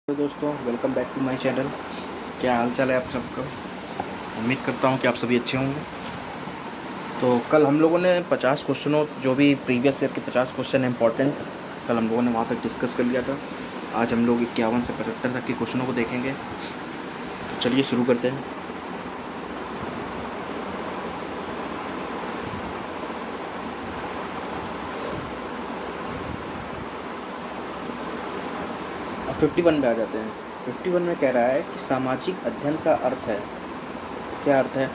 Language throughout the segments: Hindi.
तो दोस्तों, welcome back to my channel. क्या हाल चाल है आप सबका। उम्मीद करता हूँ कि आप सभी अच्छे होंगे। तो कल हम लोगों ने 50 क्वेश्चनों, जो भी प्रीवियस ईयर के 50 क्वेश्चन इंपॉर्टेंट, कल हम लोगों ने वहाँ तक डिस्कस कर लिया था। आज हम लोग 51 से 75 तक के क्वेश्चनों को देखेंगे। तो चलिए शुरू करते हैं। अब 51 में आ जाते हैं। 51 में कह रहा है कि सामाजिक अध्ययन का अर्थ है। क्या अर्थ है?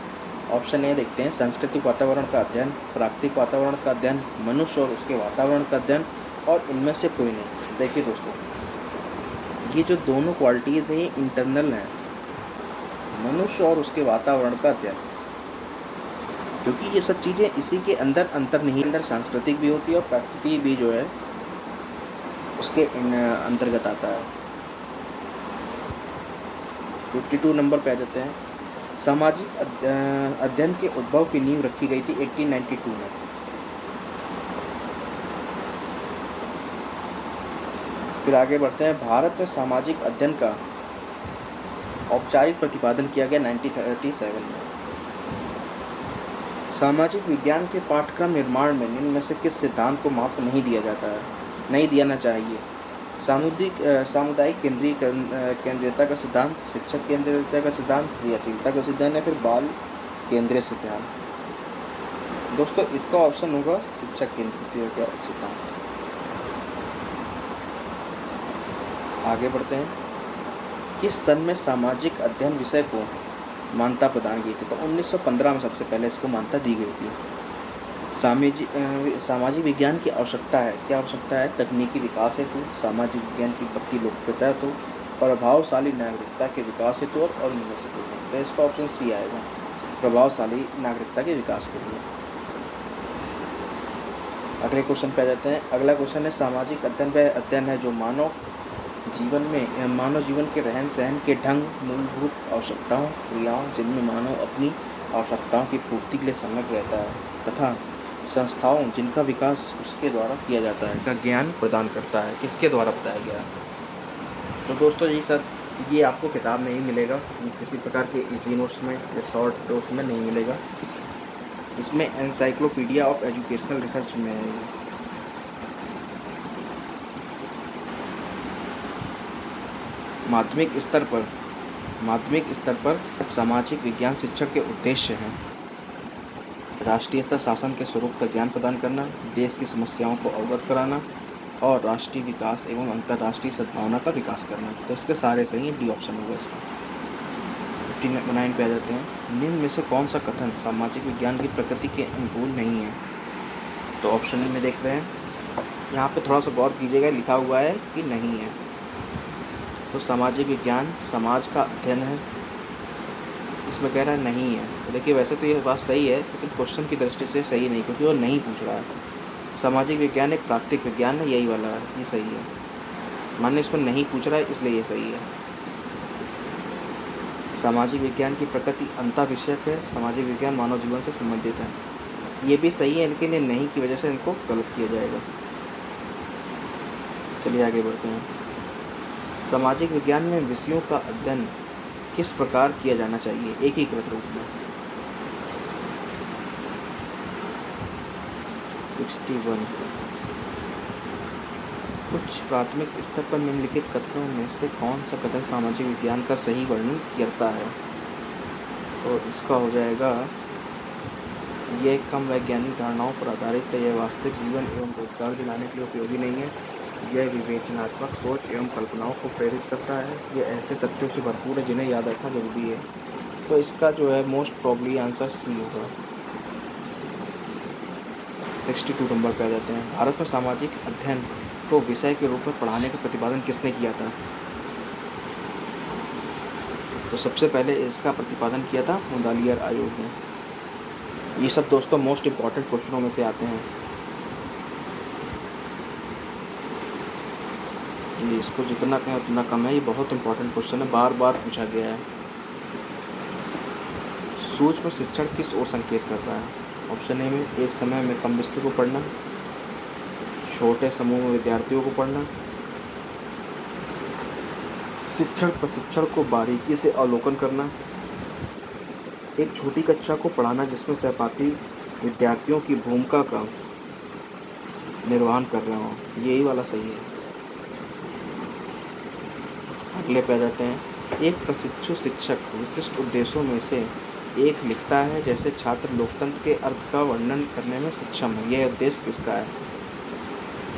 ऑप्शन ए देखते हैं। सांस्कृतिक वातावरण का अध्ययन, प्राकृतिक वातावरण का अध्ययन, मनुष्य और उसके वातावरण का अध्ययन, और इनमें से कोई नहीं। देखिए दोस्तों, ये जो दोनों क्वालिटीज़ हैं ये इंटरनल हैं, मनुष्य और उसके वातावरण का अध्ययन, क्योंकि ये सब चीज़ें इसी के अंदर अंतर नहीं, अंदर सांस्कृतिक भी होती है और प्राकृतिक भी जो है उसके अंतर्गत आता है। 52 नंबर पे आ जाते हैं। सामाजिक अध्ययन के उद्भव की नींव रखी गई थी 1892 में। फिर आगे बढ़ते हैं। भारत में सामाजिक अध्ययन का औपचारिक प्रतिपादन किया गया 1937 में। सामाजिक विज्ञान के पाठ्यक्रम निर्माण में निम्न में से किस सिद्धांत को महत्व नहीं दिया जाता है, नहीं देना चाहिए? सामुदायिक केंद्रीयता का सिद्धांत, शिक्षक केंद्रीयता का सिद्धांत, क्रियाशीलता का सिद्धांत, या फिर बाल केंद्रीय सिद्धांत। दोस्तों, इसका ऑप्शन होगा शिक्षक केंद्रीय का सिद्धांत। आगे बढ़ते हैं। किस सन में सामाजिक अध्ययन विषय को मान्यता प्रदान की थी? तो 1915 में सबसे पहले इसको मान्यता दी गई थी। सामाजिक विज्ञान की आवश्यकता है। क्या आवश्यकता है? तकनीकी विकास हेतु, सामाजिक विज्ञान की बढ़ती लोकप्रियता हेतु, प्रभावशाली नागरिकता के विकास हेतु, और इनमें से कोई नहीं। तो इसका ऑप्शन सी आएगा, प्रभावशाली नागरिकता के विकास के लिए। अगले क्वेश्चन पे आ जाते हैं। अगला क्वेश्चन है, सामाजिक अध्ययन वह अध्ययन है जो मानव जीवन के रहन सहन के ढंग, मूलभूत आवश्यकताओं, क्रियाओं जिनमें मानव अपनी आवश्यकताओं की पूर्ति के लिए संलग्न रहता है, तथा संस्थाओं जिनका विकास उसके द्वारा किया जाता है, का ज्ञान प्रदान करता है। किसके द्वारा बताया गया? तो दोस्तों, ये आपको किताब नहीं मिलेगा, किसी प्रकार के इजी नोट्स में या शॉर्ट नोट्स में नहीं मिलेगा। इसमें एनसाइक्लोपीडिया ऑफ एजुकेशनल रिसर्च में है। माध्यमिक स्तर पर सामाजिक विज्ञान शिक्षक के उद्देश्य हैं: राष्ट्रीयता शासन के स्वरूप का ज्ञान प्रदान करना, देश की समस्याओं को अवगत कराना, और राष्ट्रीय विकास एवं अंतर्राष्ट्रीय सद्भावना का विकास करना। तो इसके सारे सही, डी ऑप्शन होगा इसका। 59 पे आ जाते हैं। निम्न में से कौन सा कथन सामाजिक विज्ञान की प्रकृति के अनुकूल नहीं है? तो ऑप्शन में देखते हैं। यहाँ पे थोड़ा सा गौर कीजिएगा, लिखा हुआ है कि नहीं है। तो सामाजिक विज्ञान समाज का अध्ययन है, इसमें कह रहा है नहीं है। तो देखिए, वैसे तो ये बात सही है, लेकिन क्वेश्चन की दृष्टि से सही नहीं, क्योंकि वो नहीं पूछ रहा है। सामाजिक विज्ञान एक प्राकृतिक विज्ञान है, यही वाला है, ये सही है। माने इसमें नहीं पूछ रहा है, इसलिए ये सही है। सामाजिक विज्ञान की प्रकृति अंतः विषयक है, सामाजिक विज्ञान मानव जीवन से संबंधित है, ये भी सही है, लेकिन ये नहीं की वजह से इनको गलत किया जाएगा। चलिए आगे बढ़ते हैं। सामाजिक विज्ञान में विषयों का अध्ययन किस प्रकार किया जाना चाहिए, एकीकृत रूप में? 61। कुछ प्राथमिक स्तर पर निम्नलिखित कथनों में से कौन सा कथन सामाजिक विज्ञान का सही वर्णन करता है? तो इसका हो जाएगा, यह कम वैज्ञानिक धारणाओं पर आधारित है, यह वास्तविक जीवन एवं रोजगार दिलाने के लिए उपयोगी नहीं है, यह विवेचनात्मक सोच एवं कल्पनाओं को प्रेरित करता है, यह ऐसे तथ्यों से भरपूर है जिन्हें याद रखना जरूरी है। तो इसका जो है मोस्ट प्रॉब्ली आंसर सी होगा। 62 नंबर पे आ जाते हैं। भारत में सामाजिक अध्ययन को विषय के रूप में पढ़ाने का प्रतिपादन किसने किया था? तो सबसे पहले इसका प्रतिपादन किया था मुदालियर आयोग ने। ये सब दोस्तों मोस्ट इम्पॉर्टेंट क्वेश्चनों में से आते हैं। ये इसको जितना कहें उतना कम है, ये बहुत इंपॉर्टेंट क्वेश्चन है, बार बार पूछा गया है। सूक्ष्म शिक्षण किस ओर संकेत करता है? ऑप्शन ए में एक समय में कम विषय को पढ़ना, छोटे समूह में विद्यार्थियों को पढ़ना, शिक्षण प्रशिक्षण को बारीकी से अवलोकन करना, एक छोटी कक्षा को पढ़ाना जिसमें सहपाठी विद्यार्थियों की भूमिका का निर्वहन कर रहे हों, यही वाला सही है। अगले पे आ जाते हैं। एक प्रशिक्षु शिक्षक विशिष्ट उद्देश्यों में से एक लिखता है जैसे छात्र लोकतंत्र के अर्थ का वर्णन करने में सक्षम है। यह उद्देश्य किसका है?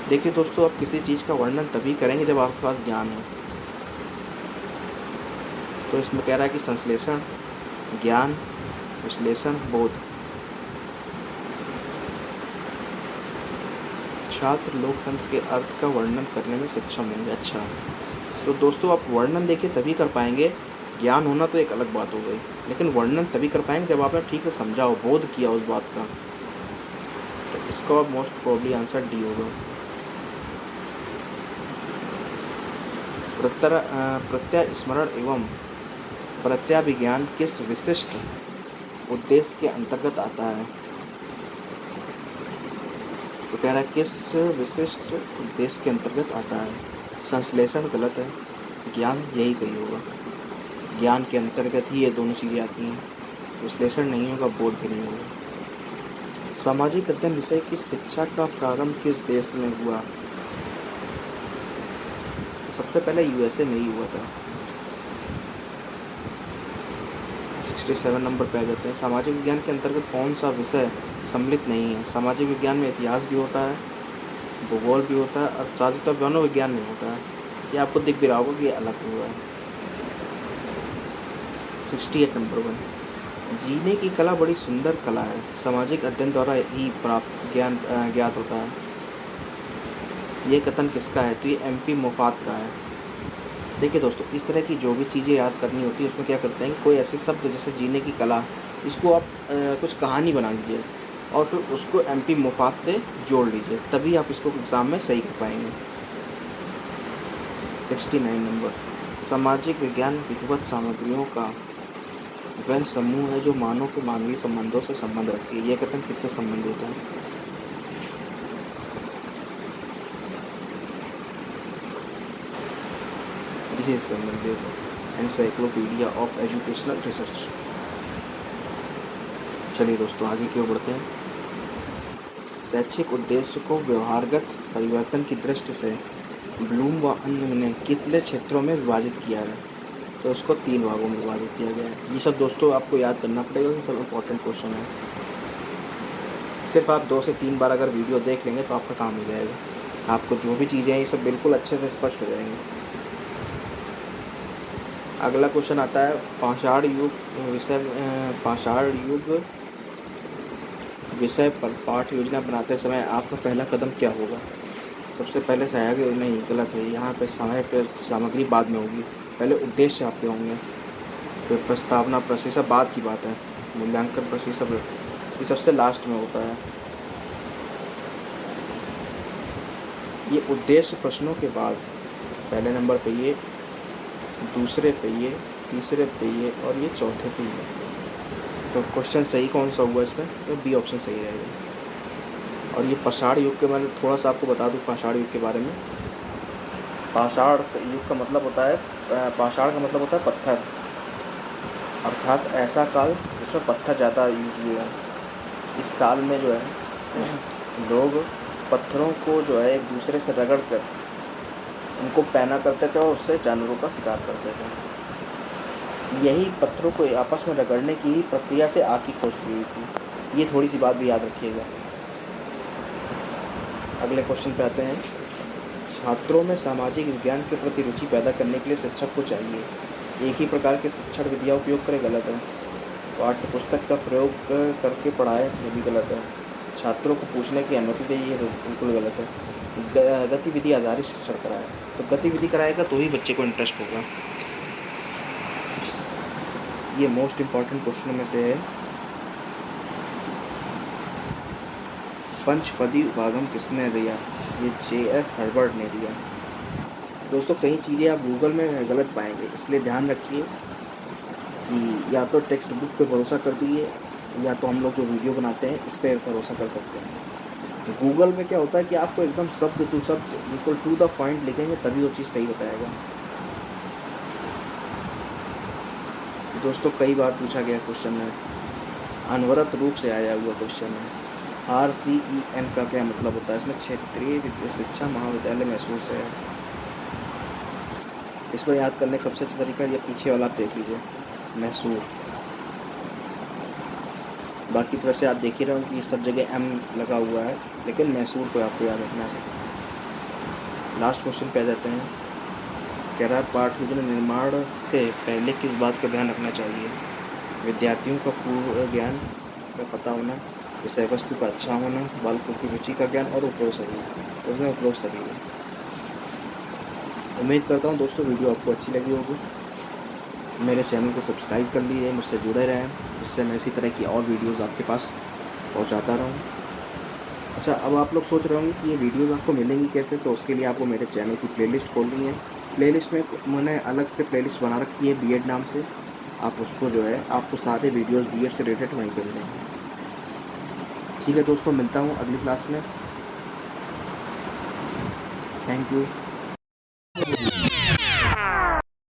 देखिए दोस्तों, आप किसी चीज़ का वर्णन तभी करेंगे जब आपके पास ज्ञान है। तो इसमें कह रहा है कि संश्लेषण, ज्ञान, विश्लेषण, बोध। छात्र लोकतंत्र के अर्थ का वर्णन करने में सक्षम होंगे। अच्छा, तो दोस्तों आप वर्णन देखिए तभी कर पाएंगे। ज्ञान होना तो एक अलग बात हो गई, लेकिन वर्णन तभी कर पाएंगे जब आपने ठीक से समझा हो, बोध किया उस बात का। तो इसका मोस्ट प्रोबेबली आंसर डी होगा। प्रत्यय स्मरण एवं प्रत्याभिज्ञान किस विशिष्ट उद्देश्य के अंतर्गत आता है? तो कह रहा है किस विशिष्ट उद्देश्य के अंतर्गत आता है। संश्लेषण गलत है, ज्ञान यही सही होगा। ज्ञान के अंतर्गत ही ये दोनों चीज़ें आती हैं। विश्लेषण नहीं होगा, बोध भी नहीं होगा। सामाजिक अध्ययन विषय की शिक्षा का प्रारंभ किस देश में हुआ? सबसे पहले यूएसए में ही हुआ था। 67 नंबर पे आ जाते हैं। सामाजिक विज्ञान के अंतर्गत कौन सा विषय सम्मिलित नहीं है? सामाजिक विज्ञान में इतिहास भी होता है, भूगोल भी होता है, अर्थशास्त्र तो मनोविज्ञान में होता है। ये आपको दिख भी रहा होगा कि ये अलग हुआ है। 68 नंबर 1, जीने की कला बड़ी सुंदर कला है, सामाजिक अध्ययन द्वारा ही प्राप्त ज्ञात होता है। ये कथन किसका है? तो ये एमपी मोफात का है। देखिए दोस्तों, इस तरह की जो भी चीज़ें याद करनी होती है उसमें क्या करते हैं, कोई ऐसे शब्द जैसे जीने की कला, इसको आप कुछ कहानी बना लीजिए और फिर उसको एमपी मोफात से जोड़ लीजिए, तभी आप इसको एग्ज़ाम में सही कर पाएंगे। 69 नंबर, सामाजिक विज्ञान विधिवत सामग्रियों का वह समूह है जो मानव के मानवीय संबंधों से संबंध रखती है। यह कथन किससे संबंधित है? इसी से संबंधित है। Encyclopedia of educational research. चलिए दोस्तों आगे की ओर बढ़ते हैं। शैक्षिक उद्देश्य को व्यवहारगत परिवर्तन की दृष्टि से ब्लूम व अन्य ने कितने क्षेत्रों में विभाजित किया है? तो उसको 3 भागों में विभाजित किया गया है। ये सब दोस्तों आपको याद करना पड़ेगा, ये सब इम्पोर्टेंट क्वेश्चन है। सिर्फ आप 2 से 3 बार अगर वीडियो देख लेंगे तो आपका काम हो जाएगा। आपको जो भी चीज़ें हैं ये सब बिल्कुल अच्छे से स्पष्ट हो जाएंगे। अगला क्वेश्चन आता है, पाषाण युग विषय पर पाठ योजना बनाते समय आपका पहला कदम क्या होगा? सबसे पहले सहायक योजना ही गलत है। यहाँ पे सहायक सामग्री बाद में होगी, पहले उद्देश्य आपके होंगे। फिर प्रस्तावना, प्रशिक्षण बाद की बात है। मूल्यांकन, प्रशिक्षण ये सबसे लास्ट में होता है। ये उद्देश्य प्रश्नों के बाद पहले नंबर पे ये, दूसरे पे ये, तीसरे पे ये और ये चौथे पे ये। तो क्वेश्चन सही कौन सा हुआ इसमें? तो बी ऑप्शन सही रहेगा। और ये पाषाण युग के बारे में थोड़ा सा आपको बता दूँ। पाषाण युग के बारे में, पाषाण युग का मतलब होता है, पाषाण का मतलब होता है पत्थर, अर्थात ऐसा काल जिसमें पत्थर ज़्यादा यूज हुआ है। इस काल में जो है लोग पत्थरों को जो है एक दूसरे से रगड़ कर उनको पैना करते थे और उससे जानवरों का शिकार करते थे। यही पत्थरों को आपस में रगड़ने की प्रक्रिया से आग की खोज की गई थी। ये थोड़ी सी बात भी याद रखिएगा। अगले क्वेश्चन पे आते हैं। छात्रों में सामाजिक विज्ञान के प्रति रुचि पैदा करने के लिए शिक्षक को चाहिए एक ही प्रकार के शिक्षण विधियाँ उपयोग करें, गलत है। पाठ्य पुस्तक का प्रयोग करके पढ़ाए, ये भी गलत है। छात्रों को पूछने की अनुमति दे, ये बिल्कुल गलत है। गतिविधि आधारित शिक्षण कराए, तो गतिविधि कराएगा तो ही बच्चे को इंटरेस्ट होगा। ये मोस्ट इम्पॉर्टेंट क्वेश्चन में से है। पंचपदी उपागम किसने दिया? ये J.F. हर्बर्ट ने दिया। दोस्तों कई चीज़ें आप गूगल में गलत पाएंगे, इसलिए ध्यान रखिए कि या तो टेक्स्ट बुक पे भरोसा कर दीजिए या तो हम लोग जो वीडियो बनाते हैं इस पर भरोसा कर सकते हैं। गूगल में क्या होता है कि आपको एकदम शब्द टू शब्द बिल्कुल टू द पॉइंट लिखेंगे तभी वो चीज़ सही बताएगा। दोस्तों कई बार पूछा गया क्वेश्चन है, अनवरत रूप से आया हुआ क्वेश्चन है। RCEM का क्या मतलब होता है? इसमें क्षेत्रीय विद्या शिक्षा महाविद्यालय मैसूर से है। इसको याद करने का सबसे अच्छा तरीका ये पीछे वाला आप देख लीजिए, मैसूर। बाकी तरह से आप देख ही रहे हो कि सब जगह M लगा हुआ है, लेकिन मैसूर को आपको याद रखना है। लास्ट क्वेश्चन पे आ जाते हैं। कह रहा है पाठ्यक्रम निर्माण से पहले किस बात का ध्यान रखना चाहिए? विद्यार्थियों का पूर्व ज्ञान का पता होना, विषय वस्तु का अच्छा होना, बालकों की रुचि का ज्ञान और उपयोग सभी। तो उसमें उपयोग सभी है। उम्मीद करता हूँ दोस्तों वीडियो आपको अच्छी लगी होगी। मेरे चैनल को सब्सक्राइब कर लीजिए, मुझसे जुड़े रहें, जिससे मैं इसी तरह की और वीडियोज़ आपके पास पहुँचाता रहूँ। अच्छा, अब आप लोग सोच रहे होंगे कि ये वीडियोज़ आपको मिलेंगी कैसे? तो उसके लिए आपको मेरे चैनल की प्लेलिस्ट खोलनी है। प्लेलिस्ट में मैंने अलग से प्लेलिस्ट बना रखी है बीएड नाम से। आप उसको जो है आपको सारे वीडियोज़ बीएड से रिलेटेड वहीं पे मिलेंगे। ठीक है दोस्तों, मिलता हूँ अगली क्लास में। Thank you.